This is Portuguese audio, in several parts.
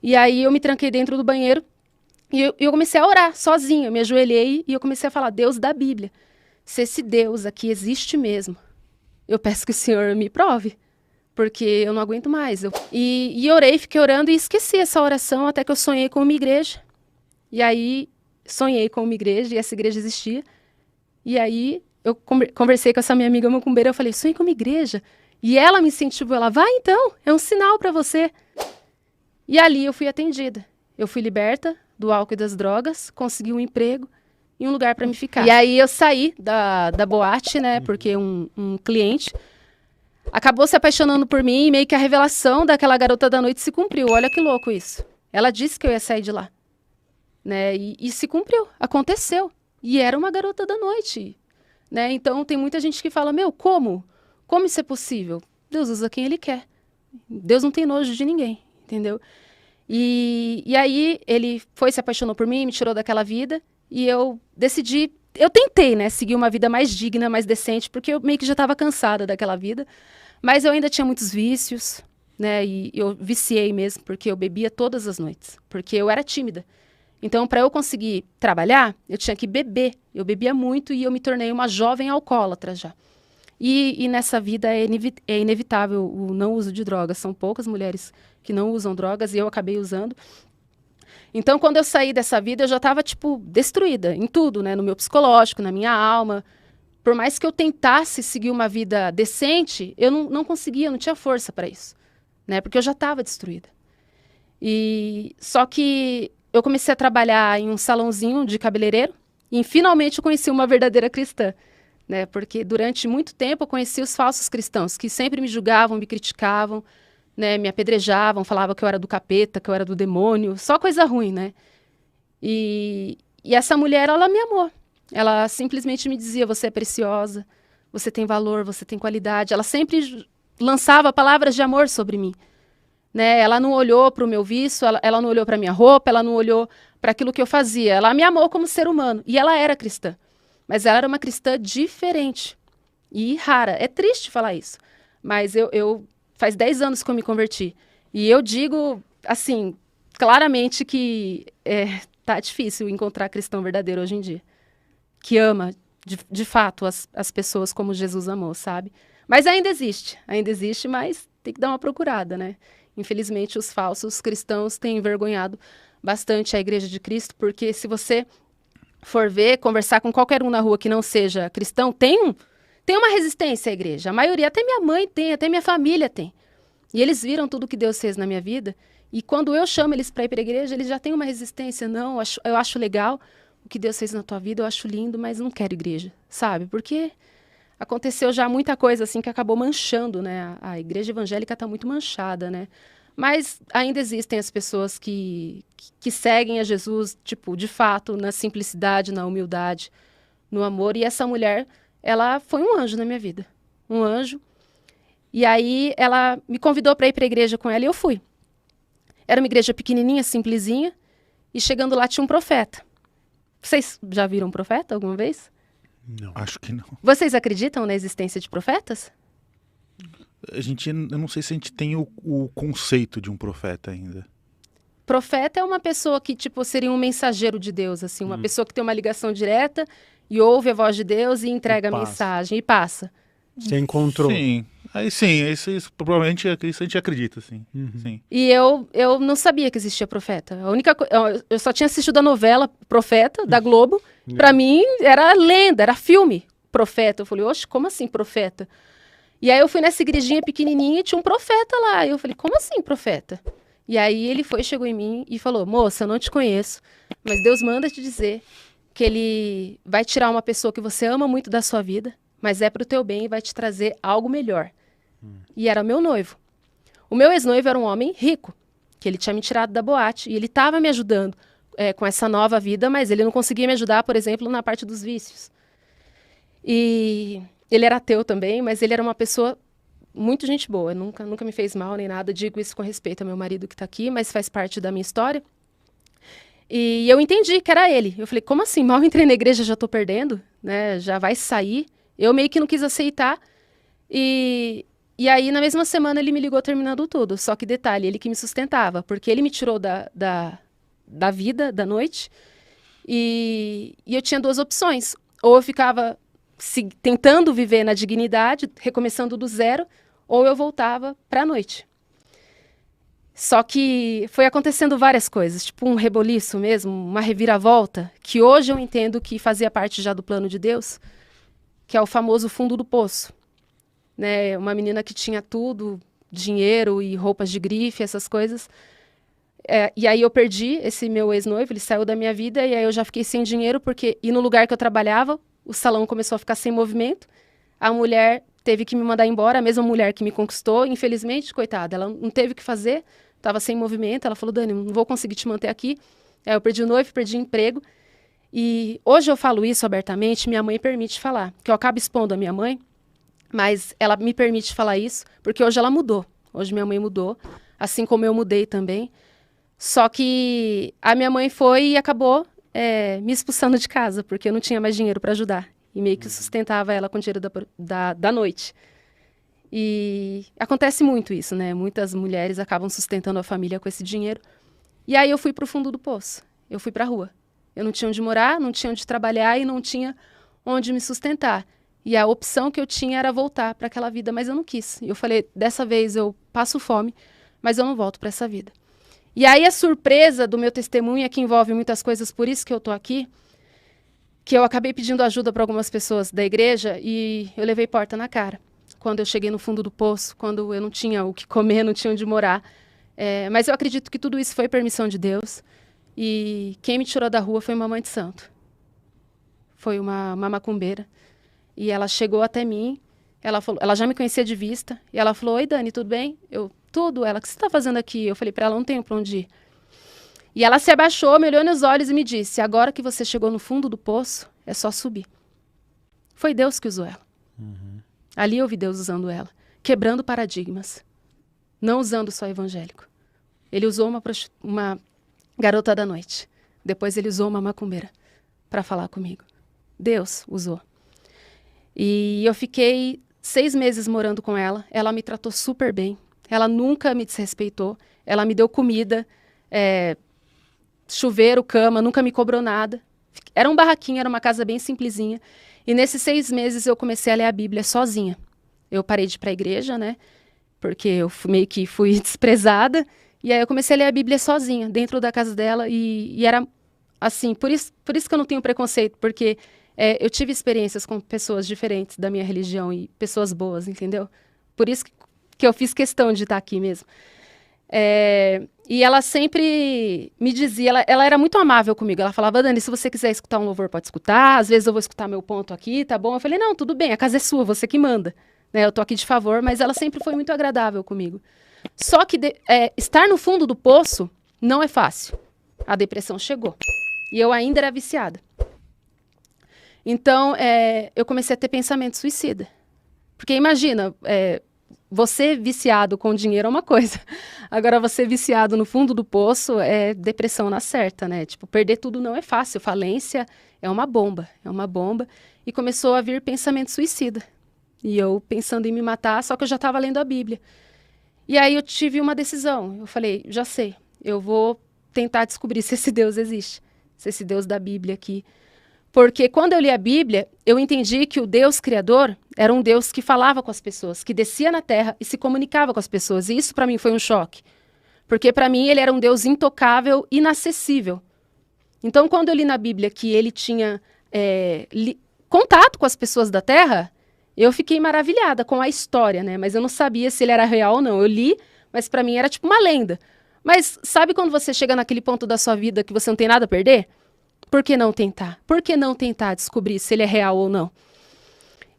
E aí eu me tranquei dentro do banheiro e eu comecei a orar sozinha. Eu me ajoelhei e eu comecei a falar, Deus da Bíblia, se esse Deus aqui existe mesmo, eu peço que o Senhor me prove, porque eu não aguento mais. E orei, fiquei orando e esqueci essa oração até que eu sonhei com uma igreja. E aí sonhei com uma igreja e essa igreja existia. E aí eu conversei com essa minha amiga macumbeira, eu falei, sonhei com uma igreja. E ela me incentivou, ela, vai então, é um sinal para você. E ali eu fui atendida. Eu fui liberta do álcool e das drogas, consegui um emprego e um lugar para me ficar. E aí eu saí da boate, né, porque um cliente acabou se apaixonando por mim e meio que a revelação daquela garota da noite se cumpriu. Olha que louco isso. Ela disse que eu ia sair de lá, né, e se cumpriu, aconteceu. E era uma garota da noite, né, então tem muita gente que fala, meu, como? Como isso é possível? Deus usa quem Ele quer. Deus não tem nojo de ninguém, entendeu? E aí ele se apaixonou por mim, me tirou daquela vida e eu decidi, eu tentei, né, seguir uma vida mais digna, mais decente, porque eu meio que já estava cansada daquela vida, mas eu ainda tinha muitos vícios, né, e eu viciei mesmo, porque eu bebia todas as noites, porque eu era tímida. Então, para eu conseguir trabalhar, eu tinha que beber. Eu bebia muito e eu me tornei uma jovem alcoólatra já. E nessa vida é inevitável o não uso de drogas. São poucas mulheres que não usam drogas e eu acabei usando. Então, quando eu saí dessa vida, eu já estava, tipo, destruída em tudo, né? No meu psicológico, na minha alma. Por mais que eu tentasse seguir uma vida decente, eu não conseguia, não tinha força para isso, né? Porque eu já estava destruída. Só que eu comecei a trabalhar em um salãozinho de cabeleireiro e finalmente eu conheci uma verdadeira cristã. Né, porque durante muito tempo eu conheci os falsos cristãos, que sempre me julgavam, me criticavam, né, me apedrejavam, falavam que eu era do capeta, que eu era do demônio, só coisa ruim, né? E essa mulher, ela me amou. Ela simplesmente me dizia, você é preciosa, você tem valor, você tem qualidade. Ela sempre lançava palavras de amor sobre mim. Né? Ela não olhou para o meu vício, ela não olhou para a minha roupa, ela não olhou para aquilo que eu fazia. Ela me amou como ser humano, e ela era cristã. Mas ela era uma cristã diferente e rara. É triste falar isso, mas eu faz 10 anos que eu me converti. E eu digo, assim, claramente que tá difícil encontrar cristão verdadeiro hoje em dia. Que ama, de fato, as pessoas como Jesus amou, sabe? Mas ainda existe, mas tem que dar uma procurada, né? Infelizmente, os falsos cristãos têm envergonhado bastante a Igreja de Cristo, porque se você for ver, conversar com qualquer um na rua que não seja cristão, tem uma resistência à igreja. A maioria, até minha mãe tem, até minha família tem. E eles viram tudo que Deus fez na minha vida. E quando eu chamo eles para ir para a igreja, eles já têm uma resistência. Não, eu acho legal o que Deus fez na tua vida, eu acho lindo, mas não quero igreja, sabe? Porque aconteceu já muita coisa assim que acabou manchando, né? A igreja evangélica está muito manchada, né? Mas ainda existem as pessoas que seguem a Jesus, tipo, de fato, na simplicidade, na humildade, no amor. E essa mulher, ela foi um anjo na minha vida. Um anjo. E aí ela me convidou para ir para a igreja com ela e eu fui. Era uma igreja pequenininha, simplesinha. E chegando lá tinha um profeta. Vocês já viram um profeta alguma vez? Não. Acho que não. Vocês acreditam na existência de profetas? Eu não sei se a gente tem o conceito de um profeta ainda. Profeta é uma pessoa que, tipo, seria um mensageiro de Deus, assim, uma pessoa que tem uma ligação direta e ouve a voz de Deus e entrega a mensagem e passa. Você encontrou. Sim, isso provavelmente isso a gente acredita, sim. Sim. E eu não sabia que existia profeta. Eu só tinha assistido a novela Profeta, da Globo. Pra mim, era lenda, era filme. Profeta. Eu falei, oxe, como assim profeta? E aí eu fui nessa igrejinha pequenininha e tinha um profeta lá. E eu falei, como assim profeta? E aí ele chegou em mim e falou, moça, eu não te conheço, mas Deus manda te dizer que ele vai tirar uma pessoa que você ama muito da sua vida, mas é pro teu bem e vai te trazer algo melhor. E era meu noivo. O meu ex-noivo era um homem rico, que ele tinha me tirado da boate e ele estava me ajudando com essa nova vida, mas ele não conseguia me ajudar, por exemplo, na parte dos vícios. E ele era ateu também, mas ele era uma pessoa muito gente boa, nunca me fez mal nem nada, digo isso com respeito ao meu marido que está aqui, mas faz parte da minha história. E eu entendi que era ele. Eu falei, como assim? Mal entrei na igreja, já estou perdendo? Né? Já vai sair? Eu meio que não quis aceitar. E E aí, na mesma semana, ele me ligou terminando tudo. Só que detalhe, ele que me sustentava, porque ele me tirou da vida, da noite, e eu tinha duas opções. Ou eu ficava tentando viver na dignidade, recomeçando do zero, ou eu voltava para a noite. Só que foi acontecendo várias coisas, tipo um reboliço mesmo, uma reviravolta, que hoje eu entendo que fazia parte já do plano de Deus, que é o famoso fundo do poço. Né? Uma menina que tinha tudo, dinheiro e roupas de grife, essas coisas. E aí eu perdi esse meu ex-noivo, ele saiu da minha vida, e aí eu já fiquei sem dinheiro, e no lugar que eu trabalhava, o salão começou a ficar sem movimento, a mulher teve que me mandar embora, a mesma mulher que me conquistou, infelizmente, coitada, ela não teve o que fazer, estava sem movimento, ela falou, Dani, não vou conseguir te manter aqui. Aí eu perdi o noivo, perdi o emprego, e hoje eu falo isso abertamente, minha mãe permite falar, que eu acabo expondo a minha mãe, mas ela me permite falar isso, porque hoje ela mudou, hoje minha mãe mudou, assim como eu mudei também. Só que a minha mãe foi e acabou me expulsando de casa, porque eu não tinha mais dinheiro para ajudar. E meio que sustentava ela com o dinheiro da noite. E acontece muito isso, né? Muitas mulheres acabam sustentando a família com esse dinheiro. E aí eu fui para o fundo do poço. Eu fui para a rua. Eu não tinha onde morar, não tinha onde trabalhar e não tinha onde me sustentar. E a opção que eu tinha era voltar para aquela vida, mas eu não quis. E eu falei, dessa vez eu passo fome, mas eu não volto para essa vida. E aí a surpresa do meu testemunho é que envolve muitas coisas, por isso que eu estou aqui, que eu acabei pedindo ajuda para algumas pessoas da igreja e eu levei porta na cara. Quando eu cheguei no fundo do poço, quando eu não tinha o que comer, não tinha onde morar. Mas eu acredito que tudo isso foi permissão de Deus. E quem me tirou da rua foi uma mãe de santo. Foi uma macumbeira. E ela chegou até mim, ela já me conhecia de vista, e ela falou, oi Dani, tudo bem? Tudo. Ela, o que você está fazendo aqui? Eu falei para ela, não tenho para onde ir. E ela se abaixou, me olhou nos olhos e me disse, agora que você chegou no fundo do poço, é só subir. Foi Deus que usou ela. Uhum. Ali eu vi Deus usando ela, quebrando paradigmas, não usando só evangélico. Ele usou uma garota da noite, depois ele usou uma macumbeira para falar comigo. Deus usou. E eu fiquei 6 meses morando com ela, ela me tratou super bem, ela nunca me desrespeitou, ela me deu comida, chuveiro, cama, nunca me cobrou nada. Era um barraquinho, era uma casa bem simplesinha. E nesses 6 meses eu comecei a ler a Bíblia sozinha. Eu parei de ir para a igreja, né? Porque eu meio que fui desprezada. E aí eu comecei a ler a Bíblia sozinha, dentro da casa dela. E era assim, por isso que eu não tenho preconceito, porque eu tive experiências com pessoas diferentes da minha religião e pessoas boas, entendeu? Por isso que eu fiz questão de estar aqui mesmo. E ela sempre me dizia, ela era muito amável comigo. Ela falava, Dani, se você quiser escutar um louvor, pode escutar. Às vezes eu vou escutar meu ponto aqui, tá bom? Eu falei, não, tudo bem, a casa é sua, você que manda. Né? Eu tô aqui de favor, mas ela sempre foi muito agradável comigo. Só que estar no fundo do poço não é fácil. A depressão chegou. E eu ainda era viciada. Então, eu comecei a ter pensamento suicida. Porque imagina, você viciado com dinheiro é uma coisa. Agora, você viciado no fundo do poço é depressão na certa, né? Tipo, perder tudo não é fácil. Falência é uma bomba. É uma bomba. E começou a vir pensamento suicida. E eu pensando em me matar, só que eu já estava lendo a Bíblia. E aí eu tive uma decisão. Eu falei, já sei, eu vou tentar descobrir se esse Deus existe. Se esse Deus da Bíblia aqui. Porque quando eu li a Bíblia, eu entendi que o Deus Criador era um Deus que falava com as pessoas, que descia na terra e se comunicava com as pessoas. E isso para mim foi um choque. Porque para mim ele era um Deus intocável, inacessível. Então quando eu li na Bíblia que ele tinha contato com as pessoas da terra, eu fiquei maravilhada com a história, né? Mas eu não sabia se ele era real ou não. Eu li, mas para mim era tipo uma lenda. Mas sabe quando você chega naquele ponto da sua vida que você não tem nada a perder? Por que não tentar? Por que não tentar descobrir se ele é real ou não?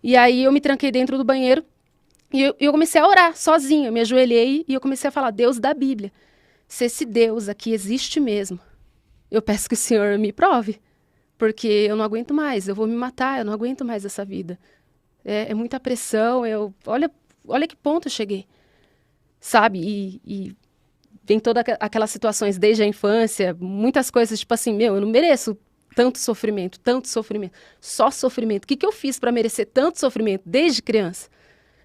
E aí eu me tranquei dentro do banheiro e eu comecei a orar sozinha. Eu me ajoelhei e eu comecei a falar, Deus da Bíblia, se esse Deus aqui existe mesmo, eu peço que o Senhor me prove, porque eu não aguento mais, eu vou me matar, eu não aguento mais essa vida. É muita pressão, olha que ponto eu cheguei, sabe? E vem todas aquelas situações desde a infância, muitas coisas, tipo assim, eu não mereço tanto sofrimento, só sofrimento. O que eu fiz para merecer tanto sofrimento desde criança?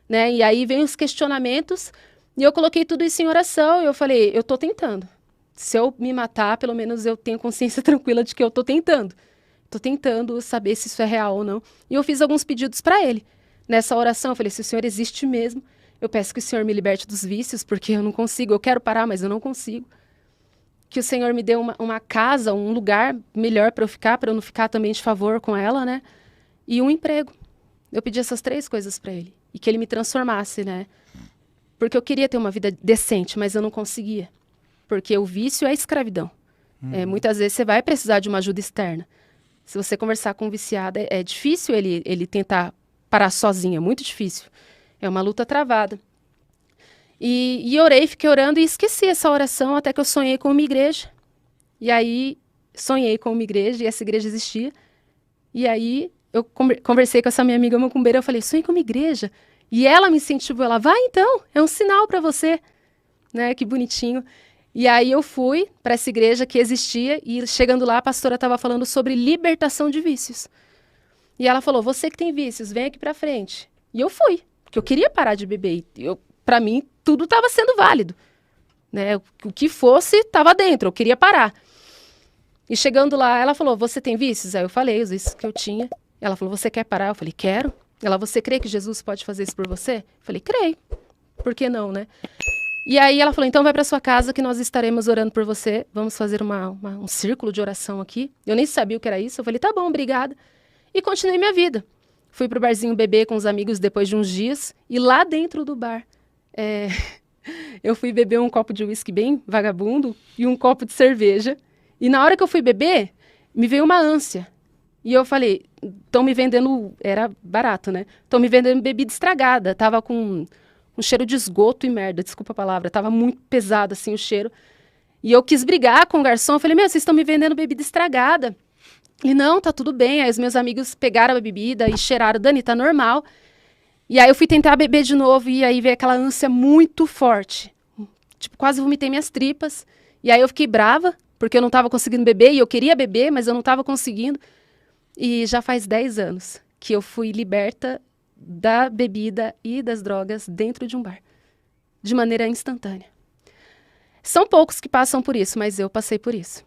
né? E aí vem os questionamentos, e eu coloquei tudo isso em oração, e eu falei, eu tô tentando. Se eu me matar, pelo menos eu tenho consciência tranquila de que eu tô tentando. Tô tentando saber se isso é real ou não. E eu fiz alguns pedidos para ele. Nessa oração, eu falei, se o Senhor existe mesmo, eu peço que o Senhor me liberte dos vícios, porque eu não consigo, eu quero parar, mas eu não consigo. Que o Senhor me dê uma casa, um lugar melhor para eu não ficar também de favor com ela, né? E um emprego. Eu pedi essas 3 coisas para ele. E que ele me transformasse, né? Porque eu queria ter uma vida decente, mas eu não conseguia. Porque o vício é a escravidão. Muitas vezes você vai precisar de uma ajuda externa. Se você conversar com um viciado, é difícil ele tentar parar sozinho, é muito difícil. É uma luta travada. E orei, fiquei orando e esqueci essa oração até que eu sonhei com uma igreja. E aí, sonhei com uma igreja e essa igreja existia. E aí, eu conversei com essa minha amiga macumbeira, eu falei, sonhei com uma igreja. E ela me incentivou, ela, vai então, é um sinal para você. Né, que bonitinho. E aí eu fui para essa igreja que existia e chegando lá a pastora estava falando sobre libertação de vícios. E ela falou, você que tem vícios, vem aqui para frente. E eu fui, porque eu queria parar de beber. Para mim, tudo estava sendo válido. Né? O que fosse, estava dentro, eu queria parar. E chegando lá, ela falou, você tem vícios? Aí eu falei os vícios que eu tinha. Ela falou, você quer parar? Eu falei, quero. Ela, você crê que Jesus pode fazer isso por você? Eu falei, creio. Por que não, né? E aí ela falou, então vai para sua casa que nós estaremos orando por você. Vamos fazer um círculo de oração aqui. Eu nem sabia o que era isso. Eu falei, tá bom, obrigada. E continuei minha vida. Fui pro barzinho beber com os amigos depois de uns dias. E lá dentro do bar, eu fui beber um copo de uísque bem vagabundo e um copo de cerveja. E na hora que eu fui beber, me veio uma ânsia. E eu falei, estão me vendendo... Era barato, né? Estão me vendendo bebida estragada. Tava com um cheiro de esgoto e merda, desculpa a palavra. Tava muito pesado, assim, o cheiro. E eu quis brigar com o garçom. Eu falei, meu, vocês estão me vendendo bebida estragada. Ele, não, tá tudo bem. Aí os meus amigos pegaram a bebida e cheiraram. Dani, tá normal. E aí eu fui tentar beber de novo e aí veio aquela ânsia muito forte. Tipo, quase vomitei minhas tripas. E aí eu fiquei brava, porque eu não tava conseguindo beber. E eu queria beber, mas eu não tava conseguindo. E já faz 10 anos que eu fui liberta da bebida e das drogas dentro de um bar, de maneira instantânea. São poucos que passam por isso, mas eu passei por isso.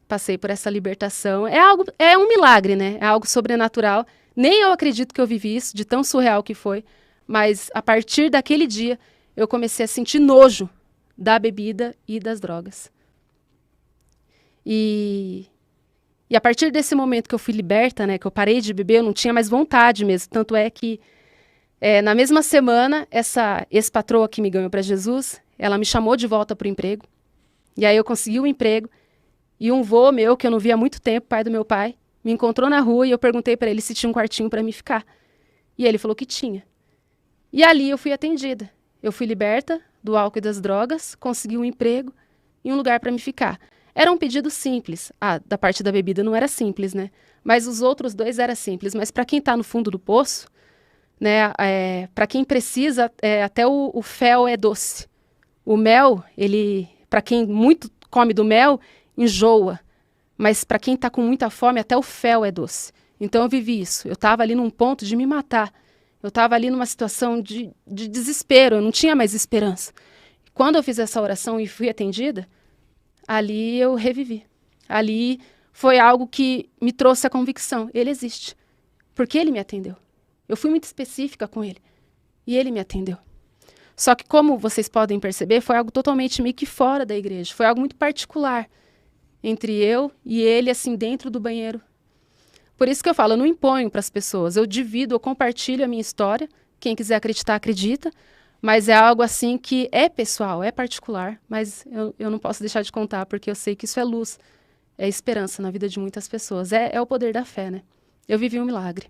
Passei por essa libertação. É um milagre, né? É algo sobrenatural. Nem eu acredito que eu vivi isso, de tão surreal que foi. Mas a partir daquele dia, eu comecei a sentir nojo da bebida e das drogas. E a partir desse momento que eu fui liberta, né, que eu parei de beber, eu não tinha mais vontade mesmo. Tanto é que, na mesma semana, essa ex-patroa que me ganhou para Jesus, ela me chamou de volta para o emprego. E aí eu consegui o emprego. E um vô meu, que eu não via há muito tempo, pai do meu pai, me encontrou na rua e eu perguntei para ele se tinha um quartinho para mim ficar. E ele falou que tinha. E ali eu fui atendida. Eu fui liberta do álcool e das drogas, consegui um emprego e um lugar para me ficar. Era um pedido simples. Da parte da bebida não era simples, né? Mas os outros 2 era simples. Mas para quem está no fundo do poço, né? Para quem precisa, até o fel é doce. O mel, para quem muito come do mel, enjoa. Mas para quem está com muita fome, até o fel é doce. Então eu vivi isso. Eu estava ali num ponto de me matar. Eu estava ali numa situação de desespero. Eu não tinha mais esperança. Quando eu fiz essa oração e fui atendida, ali eu revivi. Ali foi algo que me trouxe a convicção. Ele existe. Porque ele me atendeu. Eu fui muito específica com ele. E ele me atendeu. Só que, como vocês podem perceber, foi algo totalmente meio que fora da igreja. Foi algo muito particular. Entre eu e ele, assim, dentro do banheiro. Por isso que eu falo, eu não imponho para as pessoas. Eu divido, eu compartilho a minha história. Quem quiser acreditar, acredita. Mas é algo assim que é pessoal, é particular, mas eu não posso deixar de contar, porque eu sei que isso é luz, é esperança na vida de muitas pessoas. É o poder da fé, né? Eu vivi um milagre.